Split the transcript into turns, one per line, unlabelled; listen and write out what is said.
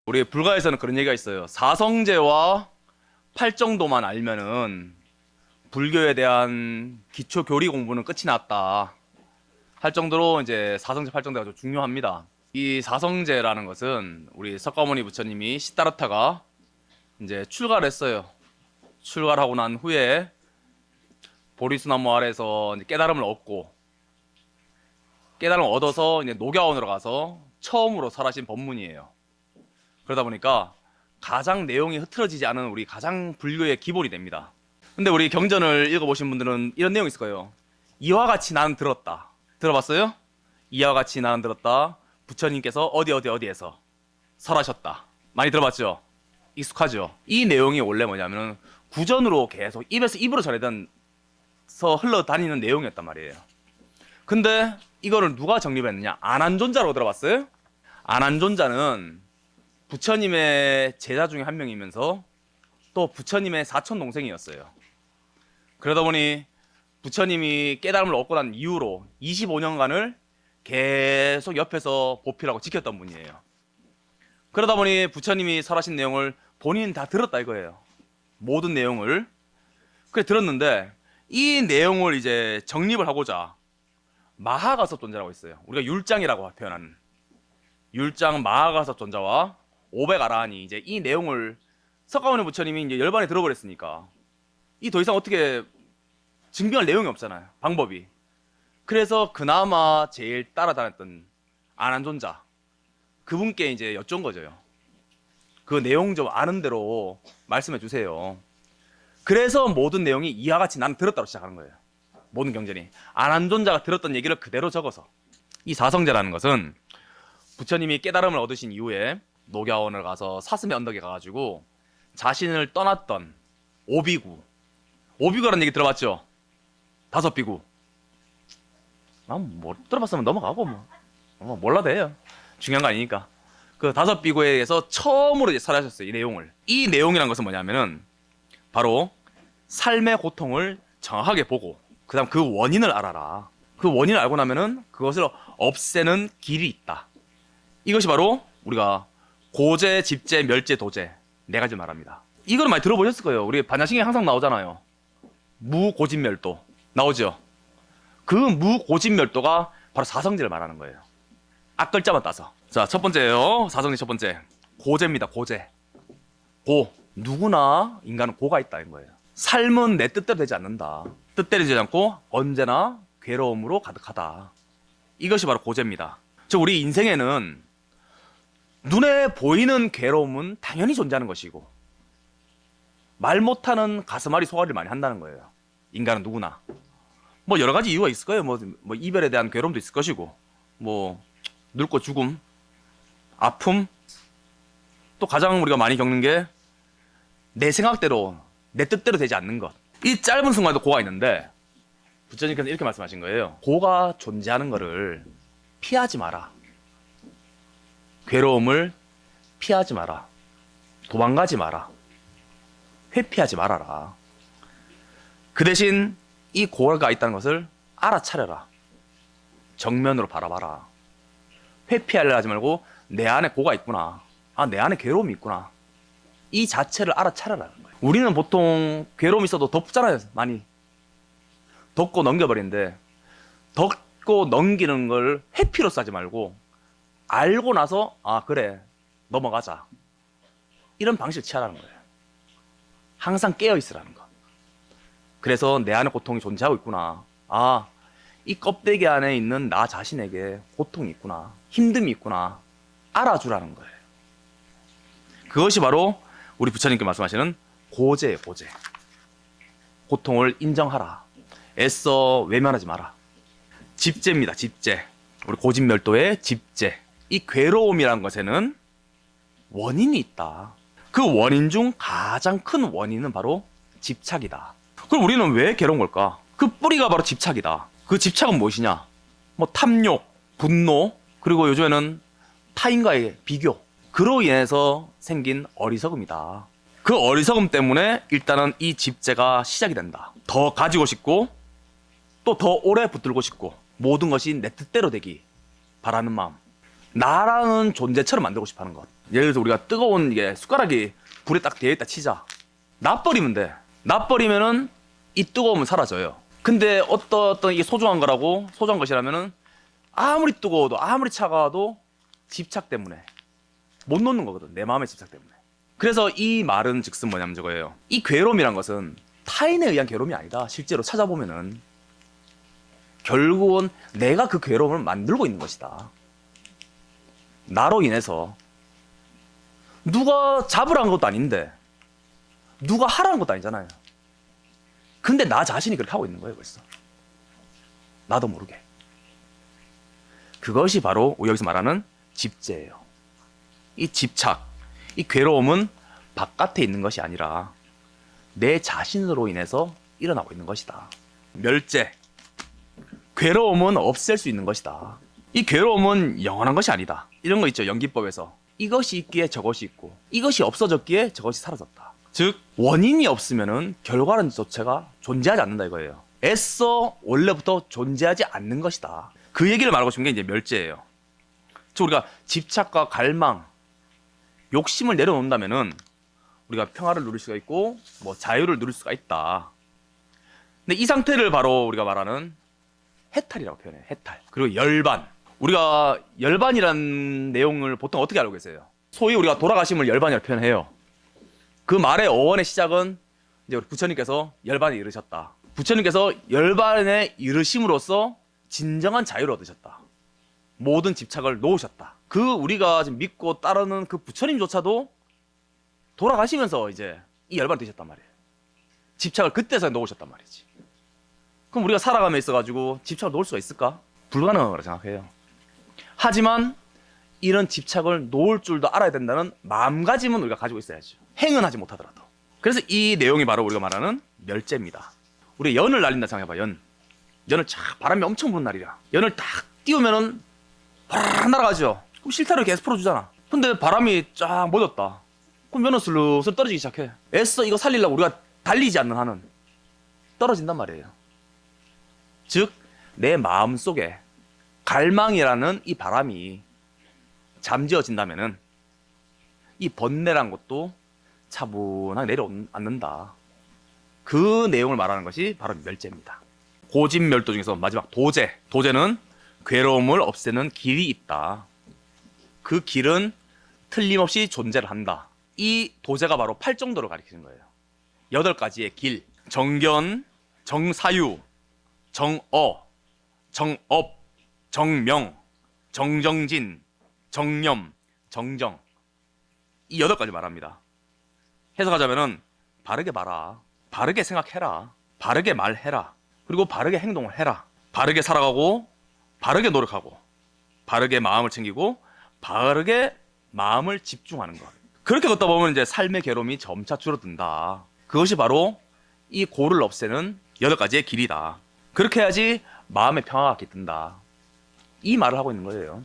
우리 불가에서는 그런 얘기가 있어요. 사성제와 팔정도만 알면은 불교에 대한 기초 교리 공부는 끝이 났다 할 정도로 이제 사성제, 팔정제가 좀 중요합니다. 이 사성제라는 것은 우리 석가모니 부처님이 시다르타가 이제 출가를 했어요. 출가를 하고 난 후에 보리수나무 아래에서 이제 깨달음을 얻고, 깨달음을 얻어서 이제 녹야원으로 가서 처음으로 설하신 법문이에요. 그러다 보니까 가장 내용이 흐트러지지 않은 우리 가장 불교의 기본이 됩니다. 근데 우리 경전을 읽어보신 분들은 이런 내용이 있을 거예요. 이와 같이 나는 들었다. 들어봤어요? 이와 같이 나는 들었다. 부처님께서 어디에서 설하셨다. 많이 들어봤죠? 익숙하죠? 이 내용이 원래 뭐냐면은 구전으로 계속 입에서 입으로 전해서 흘러다니는 내용이었단 말이에요. 근데 이거를 누가 정립했느냐? 안한존자라고 들어봤어요? 안한존자는 부처님의 제자 중에 한 명이면서 또 부처님의 사촌 동생이었어요. 그러다 보니 부처님이 깨달음을 얻고 난 이후로 25년간을 계속 옆에서 보필하고 지켰던 분이에요. 그러다 보니 부처님이 설하신 내용을 본인은 다 들었다 이거예요. 모든 내용을. 그래 들었는데 이 내용을 이제 정립을 하고자 마하가섭 존자라고 있어요. 우리가 율장이라고 표현하는 율장 마하가섭 존자와 500아라한이 이제 이 내용을 석가모니 부처님이 이제 열반에 들어버렸으니까 이 더 이상 어떻게 증명할 내용이 없잖아요. 방법이. 그래서 그나마 제일 따라다녔던 안한존자 그분께 이제 여쭌 거죠. 그 내용 좀 아는 대로 말씀해 주세요. 그래서 모든 내용이 이와 같이 나는 들었다로 시작하는 거예요. 모든 경전이 안한존자가 들었던 얘기를 그대로 적어서. 이 사성제라는 것은 부처님이 깨달음을 얻으신 이후에 녹야원을 가서 사슴의 언덕에 가가지고 자신을 떠났던 오비구, 오비구라는 얘기 들어봤죠? 5비구. 난 뭐 들어봤으면 넘어가고 뭐 몰라도 해요. 중요한 거 아니니까. 그 5비구에 의해서 처음으로 이제 설하셨어요. 이 내용을. 이 내용이란 것은 뭐냐면은 바로 삶의 고통을 정확하게 보고 그다음 그 원인을 알아라. 그 원인을 알고 나면은 그것을 없애는 길이 있다. 이것이 바로 우리가 고제, 집제, 멸제, 도제 4가지 말합니다. 이거는 많이 들어보셨을 거예요. 우리 반야신경에 항상 나오잖아요. 무고집멸도 나오죠. 그 무고집멸도가 바로 사성제를 말하는 거예요. 앞글자만 따서. 자, 첫 번째예요. 사성제 첫 번째. 고제입니다. 고제. 고. 누구나 인간은 고가 있다는 거예요. 삶은 내 뜻대로 되지 않는다. 뜻대로 되지 않고 언제나 괴로움으로 가득하다. 이것이 바로 고제입니다. 즉 우리 인생에는 눈에 보이는 괴로움은 당연히 존재하는 것이고 말 못하는 가슴앓이 소화를 많이 한다는 거예요. 인간은 누구나. 뭐 여러 가지 이유가 있을 거예요. 뭐 이별에 대한 괴로움도 있을 것이고 뭐 늙고 죽음, 아픔, 또 가장 우리가 많이 겪는 게 내 생각대로 내 뜻대로 되지 않는 것. 이 짧은 순간에도 고가 있는데 부처님께서 이렇게 말씀하신 거예요. 고가 존재하는 거를 피하지 마라. 괴로움을 피하지 마라. 도망가지 마라. 회피하지 말아라. 그 대신 이 고가 있다는 것을 알아차려라. 정면으로 바라봐라. 회피하려 하지 말고 내 안에 고가 있구나. 아, 내 안에 괴로움이 있구나. 이 자체를 알아차려라는 거예요. 우리는 보통 괴로움이 있어도 덮잖아요. 많이. 덮고 넘겨버리는데 덮고 넘기는 걸 회피로서 하지 말고 알고 나서 아 그래 넘어가자. 이런 방식을 취하라는 거예요. 항상 깨어있으라는 거. 그래서 내 안에 고통이 존재하고 있구나. 아, 이 껍데기 안에 있는 나 자신에게 고통이 있구나. 힘듦이 있구나. 알아주라는 거예요. 그것이 바로 우리 부처님께 말씀하시는 고제예요. 고제. 고통을 인정하라. 애써 외면하지 마라. 집제입니다. 집제. 우리 고집멸도의 집제. 이 괴로움이라는 것에는 원인이 있다. 그 원인 중 가장 큰 원인은 바로 집착이다. 그럼 우리는 왜 괴로운 걸까? 그 뿌리가 바로 집착이다. 그 집착은 무엇이냐? 뭐 탐욕, 분노, 그리고 요즘에는 타인과의 비교. 그로 인해서 생긴 어리석음이다. 그 어리석음 때문에 일단은 이 집제가 시작이 된다. 더 가지고 싶고 또 더 오래 붙들고 싶고 모든 것이 내 뜻대로 되기 바라는 마음. 나라는 존재처럼 만들고 싶어 하는 것. 예를 들어서 우리가 뜨거운 이게 숟가락이 불에 딱 대어 있다 치자. 놔버리면 돼. 놔버리면은 이 뜨거움은 사라져요. 근데 어떤 이게 소중한 거라고, 소중한 것이라면은 아무리 뜨거워도 아무리 차가워도 집착 때문에 못 놓는 거거든. 내 마음의 집착 때문에. 그래서 이 말은 즉슨 뭐냐면 저거예요. 이 괴로움이란 것은 타인에 의한 괴로움이 아니다. 실제로 찾아보면은 결국은 내가 그 괴로움을 만들고 있는 것이다. 나로 인해서 누가 잡으라는 것도 아닌데 누가 하라는 것도 아니잖아요. 근데 나 자신이 그렇게 하고 있는 거예요. 벌써 나도 모르게. 그것이 바로 여기서 말하는 집재예요. 이 집착, 이 괴로움은 바깥에 있는 것이 아니라 내 자신으로 인해서 일어나고 있는 것이다. 멸제, 괴로움은 없앨 수 있는 것이다. 이 괴로움은 영원한 것이 아니다. 이런 거 있죠. 연기법에서 이것이 있기에 저것이 있고 이것이 없어졌기에 저것이 사라졌다. 즉 원인이 없으면은 결과는 자체가 존재하지 않는다 이거예요. 애써 원래부터 존재하지 않는 것이다. 그 얘기를 말하고 싶은 게 이제 멸제예요. 즉 우리가 집착과 갈망, 욕심을 내려놓는다면은 우리가 평화를 누릴 수가 있고 뭐 자유를 누릴 수가 있다. 근데 이 상태를 바로 우리가 말하는 해탈이라고 표현해요. 해탈. 그리고 열반. 우리가 열반이라는 내용을 보통 어떻게 알고 계세요? 소위 우리가 돌아가심을 열반이라고 표현해요. 그 말의 어원의 시작은 이제 우리 부처님께서 열반에 이르셨다. 부처님께서 열반에 이르심으로써 진정한 자유를 얻으셨다. 모든 집착을 놓으셨다. 그 우리가 지금 믿고 따르는 그 부처님조차도 돌아가시면서 이제 이 열반이 되셨단 말이에요. 집착을 그때서 놓으셨단 말이지. 그럼 우리가 살아가며 있어가지고 집착을 놓을 수가 있을까? 불가능한 거라 생각해요. 하지만 이런 집착을 놓을 줄도 알아야 된다는 마음가짐은 우리가 가지고 있어야죠. 행은 하지 못하더라도. 그래서 이 내용이 바로 우리가 말하는 멸제입니다. 우리 연을 날린다 생각해봐. 연을 쫙 바람이 엄청 부는 날이야. 연을 딱 띄우면은 바라락 날아가죠. 그럼 실타를 계속 풀어주잖아. 근데 바람이 쫙 멎었다. 그럼 연은 슬슬 떨어지기 시작해. 애써 이거 살리려고 우리가 달리지 않는 한은 떨어진단 말이에요. 즉 내 마음 속에 갈망이라는 이 바람이 잠재워진다면은 이 번뇌란 것도 차분하게 내려앉는다. 그 내용을 말하는 것이 바로 멸제입니다. 고집멸도 중에서 마지막 도제. 도제는 괴로움을 없애는 길이 있다. 그 길은 틀림없이 존재를 한다. 이 도제가 바로 8정도를 가리키는 거예요. 8가지의 길. 정견, 정사유, 정어, 정업, 정명, 정정진, 정념, 정정. 이 8가지 말합니다. 해석하자면은 바르게 말아, 바르게 생각해라, 바르게 말해라, 그리고 바르게 행동을 해라. 바르게 살아가고 바르게 노력하고 바르게 마음을 챙기고 바르게 마음을 집중하는 것. 그렇게 걷다 보면 이제 삶의 괴로움이 점차 줄어든다. 그것이 바로 이 고를 없애는 8가지의 길이다. 그렇게 해야지 마음의 평화가 깃든다. 이 말을 하고 있는 거예요.